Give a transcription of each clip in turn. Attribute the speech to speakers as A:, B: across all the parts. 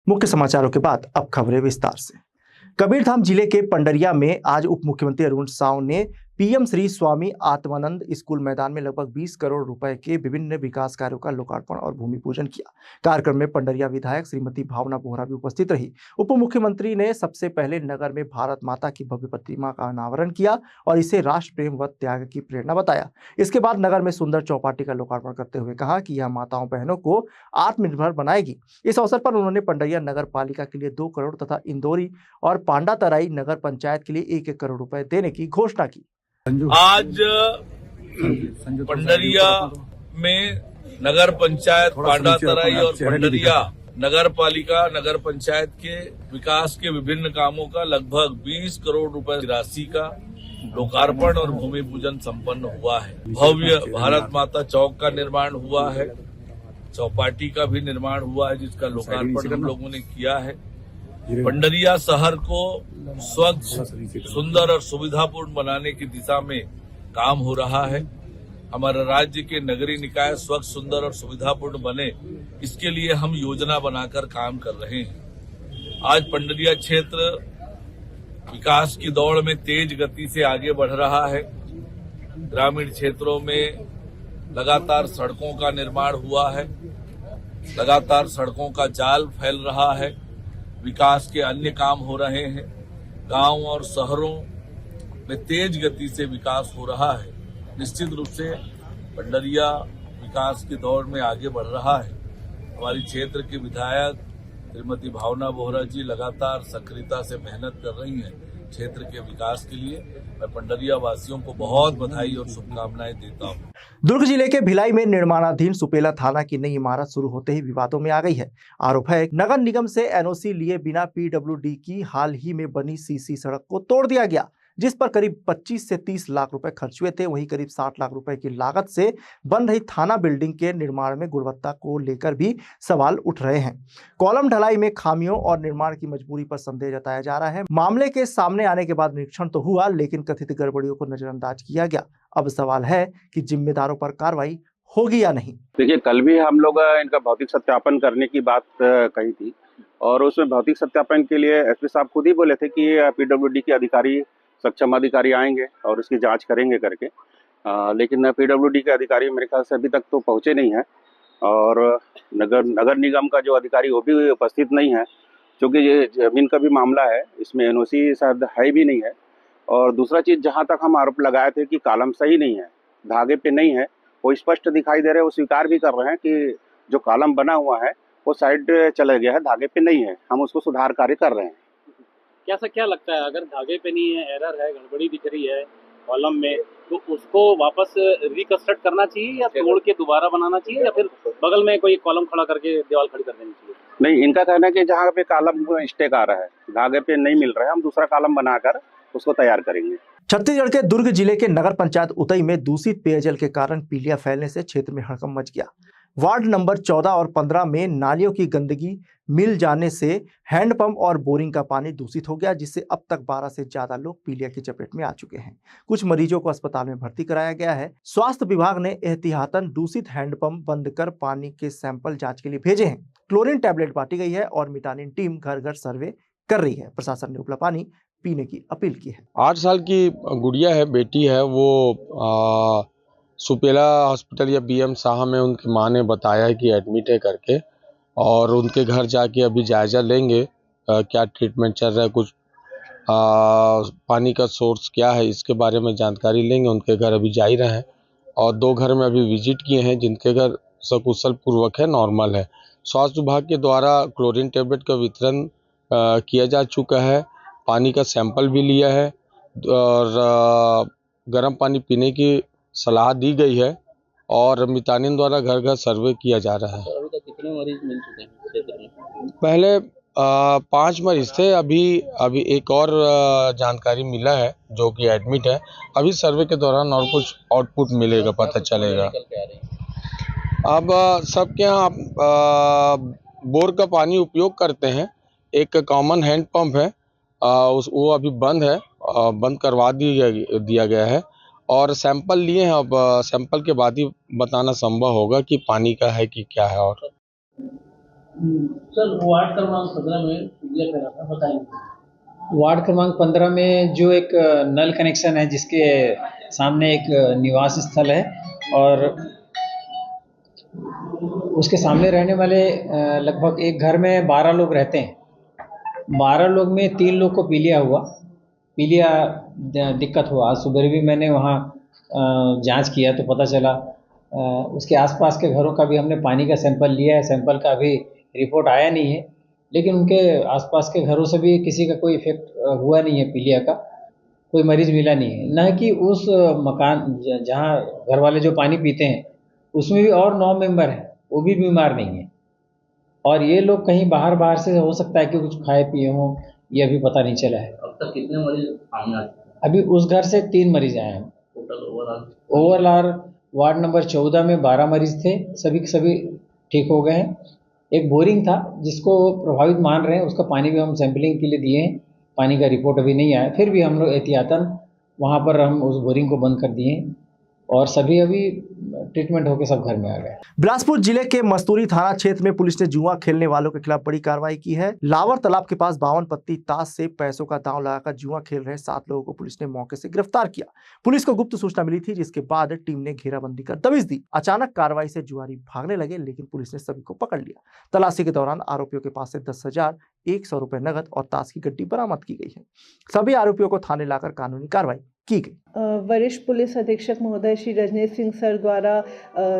A: मुख्य समाचारों के बाद अब खबरें विस्तार से। कबीरधाम जिले के पंडरिया में आज उप मुख्यमंत्री अरुण साव ने पीएम श्री स्वामी आत्मानंद स्कूल मैदान में लगभग 20 करोड़ रुपए के विभिन्न विकास कार्यों का लोकार्पण और भूमि पूजन किया। कार्यक्रम में पंडरिया विधायक श्रीमती भावना बोहरा भी उपस्थित रही। उप मुख्यमंत्री ने सबसे पहले नगर में भारत माता की भव्य प्रतिमा का अनावरण किया और इसे राष्ट्र प्रेम व त्याग की प्रेरणा बताया। इसके बाद नगर में सुंदर चौपाटी का लोकार्पण करते हुए कहा कि यह माताओं बहनों को आत्मनिर्भर बनाएगी। इस अवसर पर उन्होंने पंडरिया नगर पालिका के लिए 2 करोड़ तथा इंदौरी और पांडातराई नगर पंचायत के लिए 1-1 करोड़ रुपए देने की घोषणा की।
B: आज पंडरिया में नगर पंचायत पांडातराई और पंडरिया नगर पालिका नगर पंचायत के विकास के विभिन्न कामों का लगभग 20 करोड़ रुपए राशि का लोकार्पण और भूमि पूजन संपन्न हुआ है। भव्य भारत माता चौक का निर्माण हुआ है, चौपाटी का भी निर्माण हुआ है जिसका लोकार्पण हम लोगों ने किया है। पंडरिया शहर को स्वच्छ, सुंदर और सुविधापूर्ण बनाने की दिशा में काम हो रहा है। हमारा राज्य के नगरीय निकाय स्वच्छ, सुंदर और सुविधापूर्ण बने, इसके लिए हम योजना बनाकर काम कर रहे हैं। आज पंडरिया क्षेत्र विकास की दौड़ में तेज गति से आगे बढ़ रहा है। ग्रामीण क्षेत्रों में लगातार सड़कों का निर्माण हुआ है, लगातार सड़कों का जाल फैल रहा है, विकास के अन्य काम हो रहे हैं। गांव और शहरों में तेज गति से विकास हो रहा है। निश्चित रूप से पंडरिया विकास की दौड़ में आगे बढ़ रहा है। हमारी क्षेत्र के विधायक श्रीमती भावना बोहरा जी लगातार सक्रियता से मेहनत कर रही हैं क्षेत्र के विकास के लिए। मैं पंडरिया वासियों को बहुत बधाई और शुभकामनाएं देता हूं।
A: दुर्ग जिले के भिलाई में निर्माणाधीन सुपेला थाना की नई इमारत शुरू होते ही विवादों में आ गई है। आरोप है नगर निगम से एनओसी लिए बिना पीडब्ल्यूडी की हाल ही में बनी सीसी सड़क को तोड़ दिया गया, जिस पर करीब 25 से 30 लाख रुपए खर्च हुए थे। वहीं करीब 60 लाख रुपए की लागत से बन रही थाना बिल्डिंग के निर्माण में गुणवत्ता को लेकर भी सवाल उठ रहे हैं। कॉलम ढलाई में खामियों और निर्माण की मजबूरी पर संदेह जताया जा रहा है। मामले के सामने आने के बाद निरीक्षण तो हुआ, लेकिन कथित गड़बड़ियों को नजरअंदाज किया गया। अब सवाल है कि जिम्मेदारों पर कार्रवाई होगी या नहीं।
C: देखिए, कल भी हम लोग इनका भौतिक सत्यापन करने की बात कही थी और उसमें भौतिक सत्यापन के लिए एसपी साहब खुद ही बोले थे कि पीडब्ल्यूडी के अधिकारी, सक्षम अधिकारी आएंगे और उसकी जांच करेंगे करके। लेकिन पीडब्ल्यूडी के अधिकारी मेरे ख्याल से अभी तक तो पहुंचे नहीं हैं और नगर निगम का जो अधिकारी वो भी उपस्थित नहीं है, क्योंकि ये जमीन का भी मामला है, इसमें एनओसी शायद है भी नहीं है। और दूसरा चीज़, जहां तक हम आरोप लगाए थे कि कॉलम सही नहीं है, धागे पे नहीं है, वो स्पष्ट दिखाई दे रहे हैं, वो स्वीकार भी कर रहे हैं कि जो कॉलम बना हुआ है वो साइड चला गया है, धागे पे नहीं है। हम उसको सुधार कार्य कर रहे हैं।
D: क्या लगता है, अगर धागे पे नहीं है, एरर है, गड़बड़ी दिख रही है कॉलम में, तो उसको वापस रिकंस्ट्रक्ट करना चाहिए या तोड़ के दोबारा बनाना चाहिए या फिर बगल में कोई कॉलम खड़ा करके दीवार खड़ी कर देनी चाहिए?
C: नहीं, इनका कहना है कि जहाँ पे कॉलम स्टेक आ रहा है, धागे पे नहीं मिल रहा है, हम दूसरा कॉलम बनाकर उसको तैयार करेंगे।
A: छत्तीसगढ़ के दुर्ग जिले के नगर पंचायत उतई में दूषित पेयजल के कारण पीलिया फैलने से क्षेत्र में हड़कंप मच गया। वार्ड नंबर 14 और 15 में नालियों की गंदगी मिल जाने से हैंडपंप और बोरिंग का पानी दूषित हो गया, जिससे अब तक 12 से ज्यादा लोग पीलिया की चपेट में आ चुके हैं। कुछ मरीजों को अस्पताल में भर्ती कराया गया है। स्वास्थ्य विभाग ने एहतियातन दूषित हैंडपंप बंद कर पानी के सैंपल जांच के लिए भेजे हैं। क्लोरीन टैबलेट बांटी गई है और मिटानिन टीम घर घर सर्वे कर रही है। प्रशासन ने उपला पानी पीने की अपील की है।
E: 8 साल की गुड़िया है, बेटी है, वो सुपेला हॉस्पिटल या बीएम साहा में उनकी माँ ने बताया कि एडमिट है करके, और उनके घर जाके अभी जायजा लेंगे क्या ट्रीटमेंट चल रहा है, कुछ पानी का सोर्स क्या है, इसके बारे में जानकारी लेंगे। उनके घर अभी जा ही रहे हैं और 2 घर में अभी विजिट किए हैं जिनके घर सकुशल पूर्वक है, नॉर्मल है। स्वास्थ्य विभाग के द्वारा क्लोरीन टेबलेट का वितरण किया जा चुका है, पानी का सैंपल भी लिया है और गर्म पानी पीने की सलाह दी गई है और मितानिन द्वारा घर घर सर्वे किया जा रहा है।
D: अभी तक कितने मरीज मिल चुके हैं क्षेत्र में?
E: पहले 5 मरीज थे, अभी एक और जानकारी मिला है जो कि एडमिट है। अभी सर्वे के दौरान और कुछ आउटपुट मिलेगा, पता चलेगा। अब सबके यहाँ बोर का पानी उपयोग करते हैं। एक कॉमन हैंड पंप है, वो अभी बंद है, बंद करवा दिया गया है और सैंपल लिए हैं। अब सैंपल के बाद ही बताना संभव होगा कि पानी का है कि क्या है। और
F: सर वार्ड क्रमांक 15 में पीलिया करा था, बताइए।
G: वार्ड क्रमांक 15 में जो एक नल कनेक्शन है जिसके सामने एक निवास स्थल है और उसके सामने रहने वाले लगभग एक घर में 12 लोग रहते हैं। 12 लोग में 3 लोग को पीलिया दिक्कत हुआ। आज सुबह भी मैंने वहाँ जांच किया तो पता चला। उसके आसपास के घरों का भी हमने पानी का सैंपल लिया है। सैंपल का अभी रिपोर्ट आया नहीं है, लेकिन उनके आसपास के घरों से भी किसी का कोई इफेक्ट हुआ नहीं है। पीलिया का कोई मरीज मिला नहीं है। न कि उस मकान जहाँ घर वाले जो पानी पीते हैं उसमें भी और 9 मेंबर हैं, वो भी बीमार नहीं है। और ये लोग कहीं बाहर से हो सकता है कि कुछ खाए पिए हों, ये अभी पता नहीं चला है।
F: अब तक कितने मरीज सामने आ चुके हैं?
G: अभी उस घर से 3 मरीज आए हैं।
F: टोटल
G: ओवरऑल वार्ड नंबर 14 में 12 मरीज थे, सभी के सभी ठीक हो गए हैं। एक बोरिंग था जिसको प्रभावित मान रहे हैं, उसका पानी भी हम सैंपलिंग के लिए दिए हैं। पानी का रिपोर्ट अभी नहीं आया, फिर भी हम लोग एहतियातन वहाँ पर हम उस बोरिंग को बंद कर दिए हैं और सभी अभी ट्रीटमेंट होकर सब घर में आ गए।
A: बिलासपुर जिले के मस्तूरी थाना क्षेत्र में पुलिस ने जुआ खेलने वालों के खिलाफ बड़ी कार्रवाई की है। लावर तालाब के पास 52 पत्ती ताश से पैसों का दांव लगाकर जुआ खेल रहे 7 लोगों को पुलिस ने मौके से गिरफ्तार किया। पुलिस को गुप्त सूचना मिली थी, जिसके बाद टीम ने घेराबंदी कर दबिश दी। अचानक कार्रवाई से जुआरी भागने लगे, लेकिन पुलिस ने सभी को पकड़ लिया। तलाशी के दौरान आरोपियों के पास से 10,100 रुपए नगद और ताश की गड्डी बरामद की गई है। सभी आरोपियों को थाने लाकर कानूनी कार्रवाई की गई।
H: वरिष्ठ पुलिस अधीक्षक महोदय श्री रजनीश सिंह सर द्वारा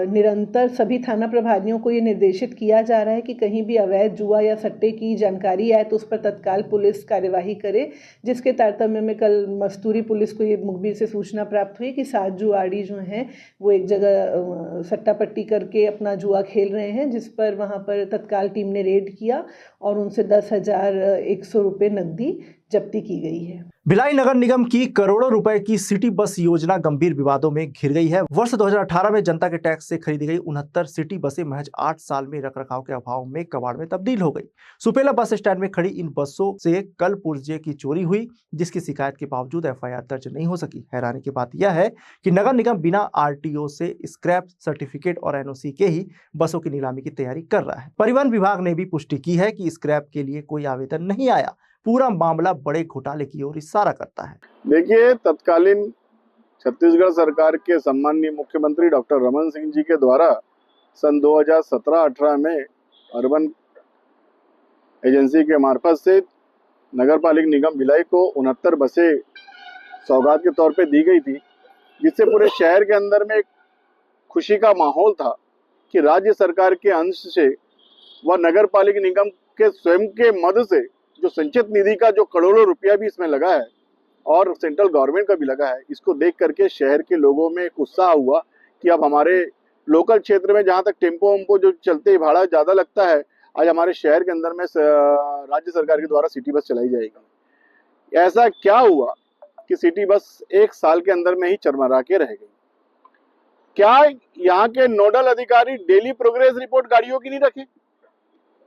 H: निरंतर सभी थाना प्रभारियों को ये निर्देशित किया जा रहा है कि कहीं भी अवैध जुआ या सट्टे की जानकारी आए तो उस पर तत्काल पुलिस कार्यवाही करे। जिसके तारतम्य में कल मस्तूरी पुलिस को ये मुखबिर से सूचना प्राप्त हुई कि 7 जुआड़ी जो हैं वो एक जगह सट्टा पट्टी करके अपना जुआ खेल रहे हैं, जिस पर वहाँ पर तत्काल टीम ने रेड किया और उनसे 10,100 रुपये नकदी जब्ती की गई है।
A: भिलाई नगर निगम की करोड़ों रुपए की सिटी बस योजना गंभीर विवादों में घिर गई है। वर्ष 2018 में जनता के टैक्स से खरीदी गई 69 सिटी बसें महज 8 साल में रखरखाव के अभाव में कबाड़ में तब्दील हो गई। सुपेला बस स्टैंड में खड़ी इन बसों से कल पुर्जे की चोरी हुई, जिसकी शिकायत के बावजूद एफआईआर दर्ज नहीं हो सकी। हैरानी की बात यह है कि नगर निगम बिना आरटीओ से स्क्रैप सर्टिफिकेट और एनओसी के ही बसों की नीलामी की तैयारी कर रहा है। परिवहन विभाग ने भी पुष्टि की है कि स्क्रैप के लिए कोई आवेदन नहीं आया। पूरा मामला बड़े घोटाले की ओर इशारा करता है।
I: देखिए, तत्कालीन छत्तीसगढ़ सरकार के सम्माननीय मुख्यमंत्री डॉक्टर रमन सिंह जी के द्वारा सन 2017-18 में अर्बन एजेंसी के मार्फत से नगर पालिक निगम भिलाई को 69 बसें सौगात के तौर पे दी गई थी, जिससे पूरे शहर के अंदर में एक खुशी का माहौल था कि राज्य सरकार के अंश से व नगर पालिक निगम के स्वयं के मद से जो संचित निधि का जो करोड़ों रुपया भी इसमें लगा है और सेंट्रल गवर्नमेंट का भी लगा है, इसको देख करके शहर के लोगों में एक उत्साह हुआ कि अब हमारे लोकल क्षेत्र में जहां तक टेम्पो वम्पो जो चलते भाड़ा ज़्यादा लगता है, आज हमारे शहर के अंदर में राज्य सरकार के द्वारा सिटी बस चलाई जाएगी। ऐसा क्या हुआ कि सिटी बस 1 साल के अंदर में ही चरमरा के रह गई? क्या यहाँ के नोडल अधिकारी डेली प्रोग्रेस रिपोर्ट गाड़ियों की नहीं रखे?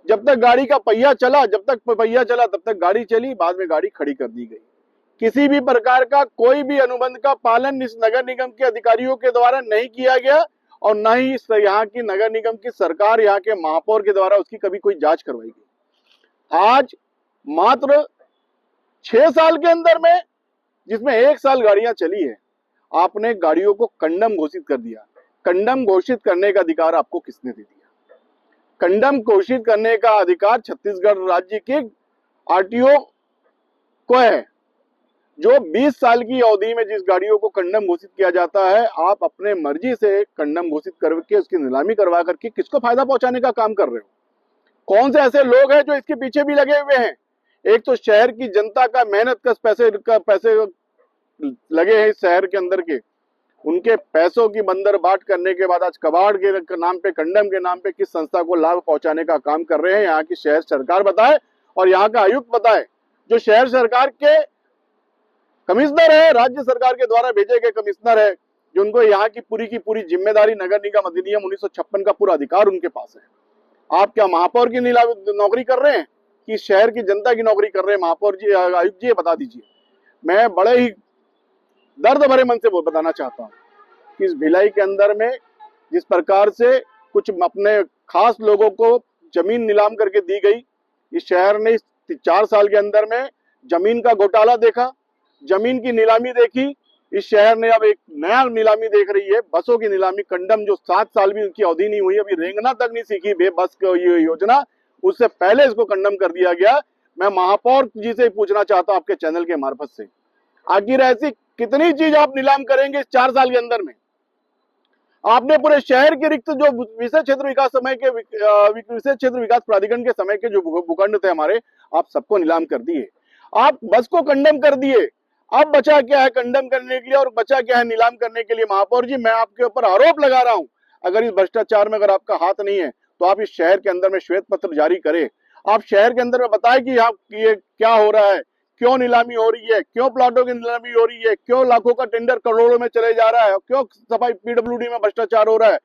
I: जब तक गाड़ी का पहिया चला, तब तक गाड़ी चली, बाद में गाड़ी खड़ी कर दी गई। किसी भी प्रकार का कोई भी अनुबंध का पालन इस नगर निगम के अधिकारियों के द्वारा नहीं किया गया और न ही यहाँ की नगर निगम की सरकार, यहाँ के महापौर के द्वारा उसकी कभी कोई जांच करवाई गई। आज मात्र 6 साल के अंदर में, जिसमें 1 साल गाड़ियां चली है, आपने गाड़ियों को कंडम घोषित कर दिया। कंडम घोषित करने का अधिकार आपको किसने दे दिया? कंडम घोषित करने का अधिकार छत्तीसगढ़ राज्य के आरटीओ को है, जो 20 साल की अवधि में जिस गाड़ियों को कंडम घोषित किया जाता है, आप अपने मर्जी से कंडम घोषित करके उसकी नीलामी करवा करके किसको फायदा पहुंचाने का काम कर रहे हो? कौन से ऐसे लोग हैं जो इसके पीछे भी लगे हुए हैं? एक तो शहर की जनता का मेहनत का पैसे लगे हैं इस शहर के अंदर के, उनके पैसों की बंदर बाट करने के बाद आज कबाड़ के नाम पे, कंडम के नाम पे किस संस्था को लाभ पहुंचाने का काम कर रहे हैं, यहाँ की शहर सरकार बताए और यहाँ का आयुक्त बताए, जो शहर सरकार के कमिश्नर है, राज्य सरकार के द्वारा भेजे गए कमिश्नर है, जो उनको यहाँ की पूरी जिम्मेदारी नगर निगम अधिनियम 1956 का पूरा अधिकार उनके पास है। आप क्या महापौर की नौकरी कर रहे हैं कि शहर की जनता की नौकरी कर रहे हैं? महापौर जी, आयुक्त जी, बता दीजिए। मैं बड़े ही दर्द भरे मन से वो बताना चाहता हूँ कि इस भिलाई के अंदर में जिस प्रकार से कुछ अपने खास लोगों को जमीन नीलाम करके दी गई। इस शहर ने इस 4 साल के अंदर में जमीन का घोटाला देखा, जमीन की नीलामी देखी। इस शहर ने अब एक नया नीलामी देख रही है, बसों की नीलामी। कंडम जो 7 साल भी उनकी अवधि नहीं हुई, अभी रेंगना तक नहीं सीखी बस ये योजना, उससे पहले इसको कंडम कर दिया गया। मैं महापौर जी से पूछना चाहता हूं आपके चैनल के मार्फत से, आखिर ऐसी कितनी चीज आप नीलाम करेंगे इस 4 साल के अंदर में? आपने पूरे शहर के रिक्त जो विशेष क्षेत्र विकास समय के विशेष क्षेत्र विकास प्राधिकरण के समय के जो भूखंड थे हमारे, आप सबको नीलाम कर दिए। आप बस को कंडम कर दिए। अब बचा क्या है कंडम करने के लिए और बचा क्या है नीलाम करने के लिए? महापौर जी, मैं आपके ऊपर आरोप लगा रहा हूं, अगर इस भ्रष्टाचार में अगर आपका हाथ नहीं है तो आप इस शहर के अंदर में श्वेत पत्र जारी करें। आप शहर के अंदर में बताएं कि ये क्या हो रहा है, क्यों नीलामी हो रही है, क्यों प्लाटों की नीलामी हो रही है, क्यों लाखों का टेंडर करोड़ों में चले जा रहा है, क्यों सफाई पीडब्ल्यूडी में भ्रष्टाचार हो रहा है।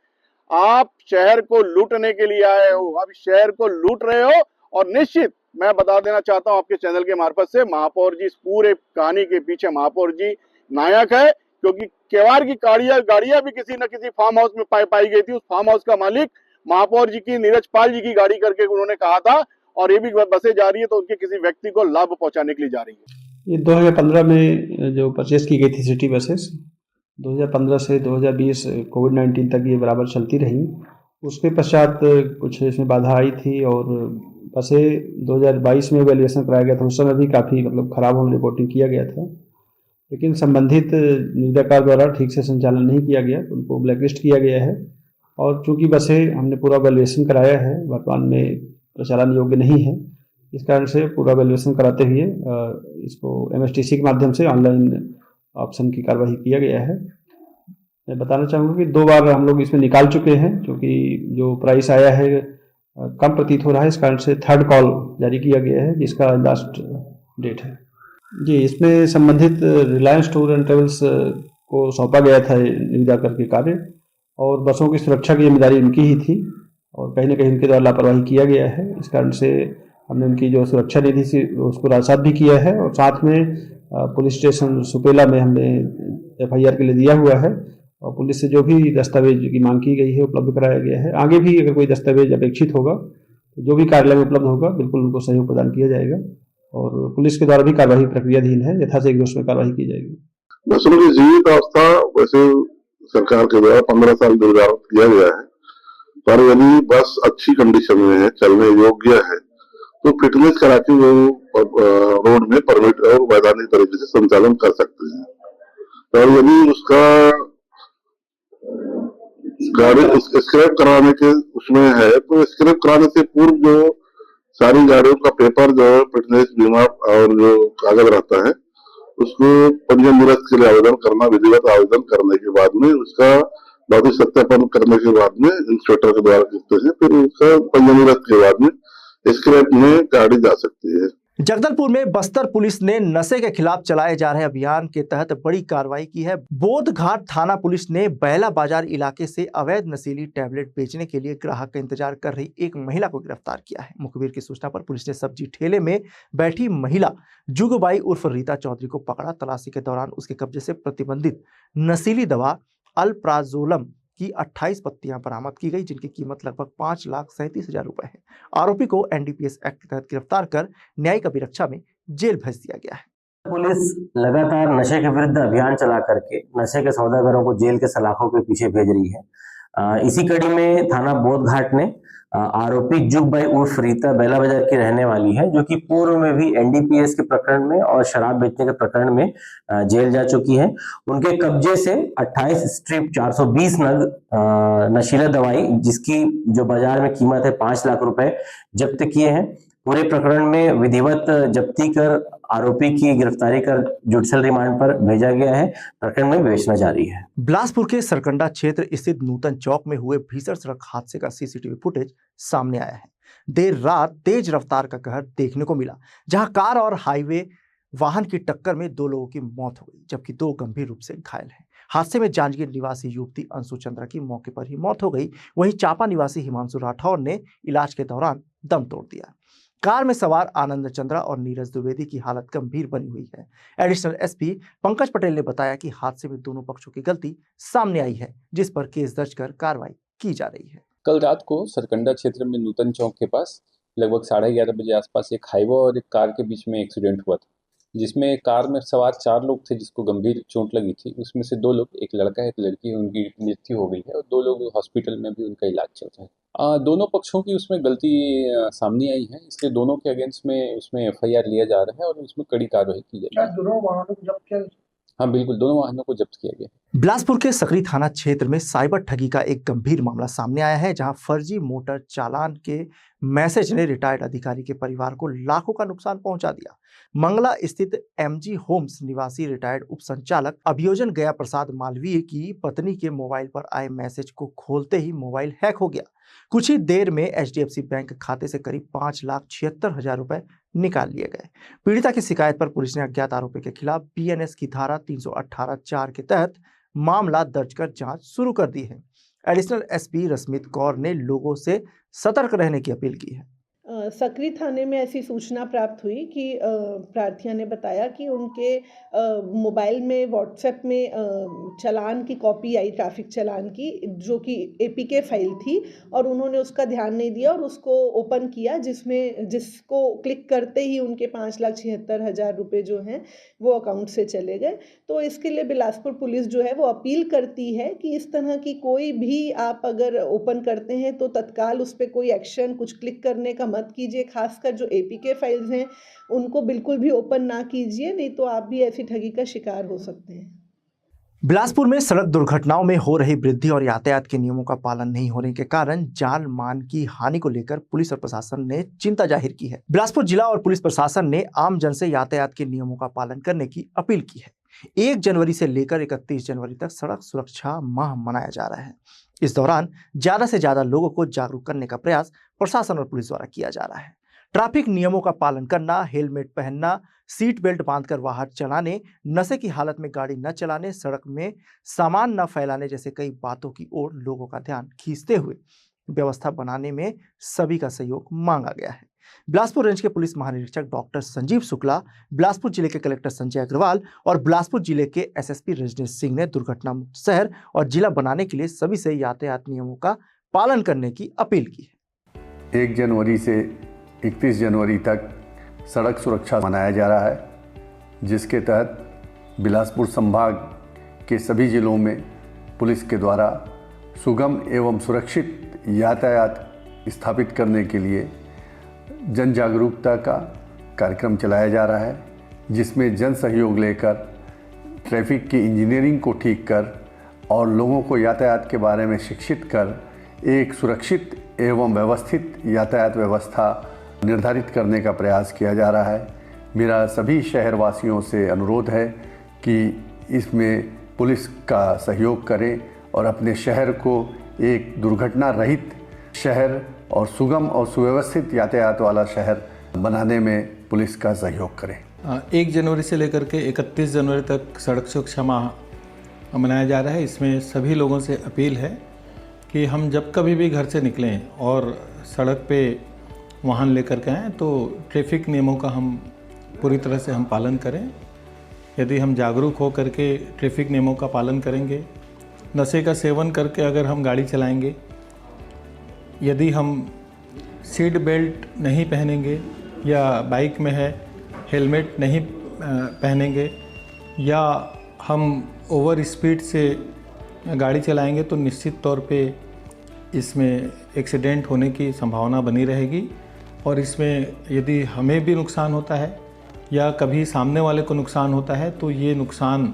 I: आप शहर को लूटने के लिए आए हो, आप शहर को लूट रहे हो। और निश्चित मैं बता देना चाहता हूं आपके चैनल के मार्फत से, महापौर जी इस पूरे कहानी के पीछे महापौर जी नायक है, क्योंकि केवाड़ की गाड़ियां भी किसी न किसी फार्म हाउस में पाई गई थी। उस फार्म हाउस का मालिक महापौर जी की, नीरज पाल जी की गाड़ी करके उन्होंने कहा था, और ये भी बसें जा रही है तो उनके किसी व्यक्ति को लाभ पहुंचाने के लिए जा रही है।
J: ये 2015 में जो परचेस की गई थी सिटी बसेस, 2015 से 2020 कोविड-19 तक ये बराबर चलती रही। उसके पश्चात कुछ इसमें बाधा आई थी और बसें 2022 में वैल्यूएशन कराया गया था। उस समय भी काफ़ी खराब होने रिपोर्टिंग किया गया था, लेकिन संबंधित निविदाकार द्वारा ठीक से संचालन नहीं किया गया, उनको ब्लैकलिस्ट किया गया है। और चूँकि बसें हमने पूरा वैल्यूएशन कराया है, वर्तमान में प्रचालन योग्य नहीं है, इस कारण से पूरा वैल्यूएशन कराते हुए इसको MSTC के माध्यम से ऑनलाइन ऑप्शन की कार्रवाई किया गया है। मैं बताना चाहूँगा कि 2 बार हम लोग इसमें निकाल चुके हैं, क्योंकि जो प्राइस आया है कम प्रतीत हो रहा है, इस कारण से 3rd कॉल जारी किया गया है, जिसका लास्ट डेट है। जी, इसमें संबंधित रिलायंस टूर एंड ट्रेवल्स को सौंपा गया था निविदा करके कार्य, और बसों की सुरक्षा की जिम्मेदारी उनकी ही थी, और कहीं न कहीं उनके द्वारा लापरवाही किया गया है। इस कारण से हमने उनकी जो सुरक्षा निधि थी उसको राजसात भी किया है, और साथ में पुलिस स्टेशन सुपेला में हमने FIR के लिए दिया हुआ है, और पुलिस से जो भी दस्तावेज की मांग की गई है उपलब्ध कराया गया है। आगे भी अगर कोई दस्तावेज अपेक्षित होगा तो जो भी कार्यालय में उपलब्ध होगा बिल्कुल उनको सहयोग प्रदान किया जाएगा, और पुलिस के द्वारा भी कार्रवाई प्रक्रियाधीन है, यथाशीघ्र उसमें कार्रवाई की जाएगी।
K: बसों की जीवित अवस्था वैसे सरकार के द्वारा 15 साल निर्धारित किया गया है, पर यदि बस अच्छी कंडीशन में है, चलने योग्य है, तो फिटनेस करा के वो रोड में परमिट और वैधानिक तरीके से संचालन कर सकते हैं। और यदि उसका गाड़ी स्क्रैप कराने के उसमें है, तो स्क्रैप कराने से पूर्व जो सारी गाड़ियों का पेपर जो फिटनेस बीमा और जो कागज रहता है उसको पंजीयन निरस्त के लिए आवेदन करना, विधिवत आवेदन करने के बाद में उसका भौतिक सत्यापन करने के बाद में इंस्पेक्टर के द्वारा करते हैं, फिर उसका पंजीयन निरस्त के बाद में स्क्रैप में गाड़ी जा सकती है।
A: जगदलपुर में बस्तर पुलिस ने नशे के खिलाफ चलाए जा रहे अभियान के तहत बड़ी कार्रवाई की है। बोधघाट थाना पुलिस ने बैला बाजार इलाके से अवैध नशीली टैबलेट बेचने के लिए ग्राहक का इंतजार कर रही एक महिला को गिरफ्तार किया है। मुखबिर की सूचना पर पुलिस ने सब्जी ठेले में बैठी महिला जुगबाई उर्फ रीता चौधरी को पकड़ा। तलाशी के दौरान उसके कब्जे से प्रतिबंधित नशीली दवा अल्प्राजोलम की 28 पत्तियां बरामद की गई, जिनकी कीमत लगभग 5,37,000 रुपए है। आरोपी को NDPS एक्ट के तहत गिरफ्तार कर न्यायिक अभिरक्षा में जेल भेज दिया गया है।
L: पुलिस लगातार नशे के विरुद्ध अभियान चला करके नशे के सौदागरों को जेल के सलाखों के पीछे भेज रही है। इसी कड़ी में थाना बोधघाट ने आरोपी जुगबाई उर्फ रीता बेला बाजार की रहने वाली है, जो कि पूर्व में भी NDPS के प्रकरण में और शराब बेचने के प्रकरण में जेल जा चुकी है। उनके कब्जे से 28 स्ट्रिप 420 नग नशीला दवाई, जिसकी जो बाजार में कीमत है 5 लाख रुपए, जब्त किए हैं। पूरे प्रकरण में विधिवत जब्ती कर आरोपी की गिरफ्तारी कर जुडिशियल रिमांड पर भेजा गया है। प्रकरण में विवेचना जारी है।
A: बिलासपुर के सरकंडा क्षेत्र स्थित नूतन चौक में हुए भीषण सड़क हादसे का CCTV फुटेज सामने आया है। देर रात तेज रफ्तार का कहर देखने को मिला, जहां कार और हाईवे वाहन की टक्कर में 2 लोगों की मौत हो गई, जबकि 2 गंभीर रूप से घायल हैं। हादसे में जांजगीर निवासी युवती अंशु चंद्रा की मौके पर ही मौत हो गई। वहीं चापा निवासी हिमांशु राठौर ने इलाज के दौरान दम तोड़ दिया। कार में सवार आनंद चंद्रा और नीरज द्विवेदी की हालत गंभीर बनी हुई है। एडिशनल SP पंकज पटेल ने बताया कि हादसे में दोनों पक्षों की गलती सामने आई है, जिस पर केस दर्ज कर कार्रवाई की जा रही है।
M: कल रात को सरकंडा क्षेत्र में नूतन चौक के पास लगभग 11:30 बजे आसपास एक हाईवा और एक कार के बीच में एक्सीडेंट हुआ था, जिसमें कार में सवार 4 लोग थे जिसको गंभीर चोट लगी थी। उसमें से 2 लोग, एक लड़का है एक लड़की है, उनकी मृत्यु हो गई है और 2 लोग हॉस्पिटल में भी उनका इलाज चल रहा है। दोनों पक्षों की उसमें गलती सामने आई है, इसलिए दोनों के अगेंस्ट में उसमें FIR लिया जा रहा है और उसमें कड़ी कार्रवाई की जाएगी।
F: दोनों वाहनों को जब्त किया?
M: हाँ बिल्कुल, दोनों वाहनों को जब्त किया गया।
A: बिलासपुर के सकरी थाना क्षेत्र में साइबर ठगी का एक गंभीर मामला सामने आया है, जहां फर्जी मोटर चालान के मैसेज ने रिटायर्ड अधिकारी के परिवार को लाखों का नुकसान पहुंचा दिया। मंगला स्थित MG होम्स निवासी रिटायर्ड उप संचालक अभियोजन गया प्रसाद मालवीय की पत्नी के मोबाइल पर आए मैसेज को खोलते ही मोबाइल हैक हो गया। कुछ ही देर में HDFC बैंक खाते से करीब 5,76,000 रुपए निकाल लिए गए। पीड़िता की शिकायत पर पुलिस ने अज्ञात आरोपी के खिलाफ BNS की धारा 318(4) के तहत मामला दर्ज कर जांच शुरू कर दी है। एडिशनल SP रश्मित कौर ने लोगों से सतर्क रहने की अपील की है।
H: सकरी थाने में ऐसी सूचना प्राप्त हुई कि प्रार्थिया ने बताया कि उनके मोबाइल में व्हाट्सएप में चालान की कॉपी आई, ट्रैफिक चालान की, जो कि APK फाइल थी, और उन्होंने उसका ध्यान नहीं दिया और उसको ओपन किया, जिसको क्लिक करते ही उनके 5,76,000 रुपये जो हैं वो अकाउंट से चले गए। तो इसके लिए बिलासपुर पुलिस जो है वो अपील करती है कि इस तरह की कोई भी आप अगर ओपन करते हैं तो तत्काल उस पर कोई एक्शन, कुछ क्लिक करने का मत कीजिए। खासकर जो APK फाइल्स हैं उनको बिल्कुल भी ओपन ना कीजिए, नहीं तो आप भी ऐसी ठगी का शिकार हो सकते हैं।
A: बिलासपुर में सड़क दुर्घटनाओं में हो रही वृद्धि और यातायात के नियमों का पालन नहीं होने के कारण जान माल की हानि को लेकर पुलिस और प्रशासन ने चिंता जाहिर की है। बिलासपुर जिला और पुलिस प्रशासन ने आम जन से यातायात के नियमों का पालन करने की अपील की है। 1 जनवरी से लेकर 31 जनवरी तक सड़क सुरक्षा माह मनाया जा रहा है। इस दौरान ज्यादा से ज्यादा लोगों को जागरूक करने का प्रयास प्रशासन और पुलिस द्वारा किया जा रहा है। ट्रैफिक नियमों का पालन करना, हेलमेट पहनना, सीट बेल्ट बांधकर वाहन चलाने, नशे की हालत में गाड़ी न चलाने, सड़क में सामान न फैलाने जैसे कई बातों की ओर लोगों का ध्यान खींचते हुए व्यवस्था बनाने में सभी का सहयोग मांगा गया है। बिलासपुर रेंज के पुलिस महानिरीक्षक डॉक्टर संजीव शुक्ला, बिलासपुर जिले के कलेक्टर संजय अग्रवाल और बिलासपुर जिले के SSP रजनीश सिंह ने दुर्घटना मुक्त शहर और जिला बनाने के लिए सभी से यातायात नियमों का पालन करने की अपील की है।
N: 1 जनवरी से 31 जनवरी तक सड़क सुरक्षा मनाया जा रहा है, जिसके तहत बिलासपुर संभाग के सभी जिलों में पुलिस के द्वारा सुगम एवं सुरक्षित यातायात स्थापित करने के लिए जन जागरूकता का कार्यक्रम चलाया जा रहा है, जिसमें जन सहयोग लेकर ट्रैफिक की इंजीनियरिंग को ठीक कर और लोगों को यातायात के बारे में शिक्षित कर एक सुरक्षित एवं व्यवस्थित यातायात व्यवस्था निर्धारित करने का प्रयास किया जा रहा है। मेरा सभी शहरवासियों से अनुरोध है कि इसमें पुलिस का सहयोग करें और अपने शहर को एक दुर्घटना रहित शहर और सुगम और सुव्यवस्थित यातायात वाला शहर बनाने में पुलिस का सहयोग करें।
O: 1 जनवरी से लेकर के 31 जनवरी तक सड़क सुरक्षा माह मनाया जा रहा है। इसमें सभी लोगों से अपील है कि हम जब कभी भी घर से निकलें और सड़क पे वाहन लेकर के आएँ तो ट्रैफिक नियमों का हम पूरी तरह से हम पालन करें। यदि हम जागरूक हो करके ट्रैफिक नियमों का पालन करेंगे, नशे का सेवन करके अगर हम गाड़ी चलाएंगे, यदि हम सीट बेल्ट नहीं पहनेंगे या बाइक में है हेलमेट नहीं पहनेंगे या हम ओवर स्पीड से गाड़ी चलाएंगे तो निश्चित तौर पे इसमें एक्सीडेंट होने की संभावना बनी रहेगी। और इसमें यदि हमें भी नुकसान होता है या कभी सामने वाले को नुकसान होता है तो ये नुकसान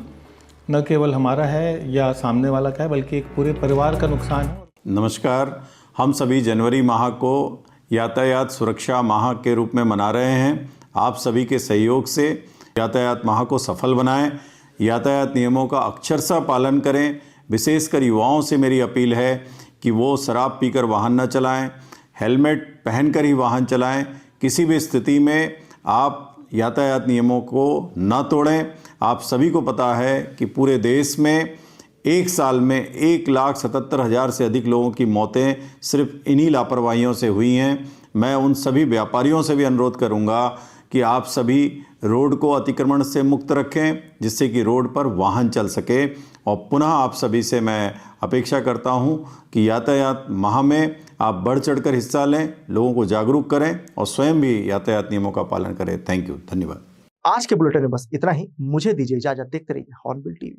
O: न केवल हमारा है या सामने वाला का है, बल्कि एक पूरे परिवार का नुकसान है।
P: नमस्कार, हम सभी जनवरी माह को यातायात सुरक्षा माह के रूप में मना रहे हैं। आप सभी के सहयोग से यातायात माह को सफल बनाएं, यातायात नियमों का अक्षरशः पालन करें। विशेषकर युवाओं से मेरी अपील है कि वो शराब पीकर वाहन न चलाएं, हेलमेट पहनकर ही वाहन चलाएं। किसी भी स्थिति में आप यातायात नियमों को न तोड़ें। आप सभी को पता है कि पूरे देश में एक साल में 1,77,000 से अधिक लोगों की मौतें सिर्फ इन्हीं लापरवाहियों से हुई हैं। मैं उन सभी व्यापारियों से भी अनुरोध करूंगा कि आप सभी रोड को अतिक्रमण से मुक्त रखें, जिससे कि रोड पर वाहन चल सके। और पुनः आप सभी से मैं अपेक्षा करता हूं कि यातायात माह में आप बढ़ चढ़कर हिस्सा लें, लोगों को जागरूक करें और स्वयं भी यातायात नियमों का पालन करें। थैंक यू, धन्यवाद।
A: आज के बुलेटिन में बस इतना ही। मुझे दीजिए इजाजत। देखते रहिए हॉर्नबिल टीवी।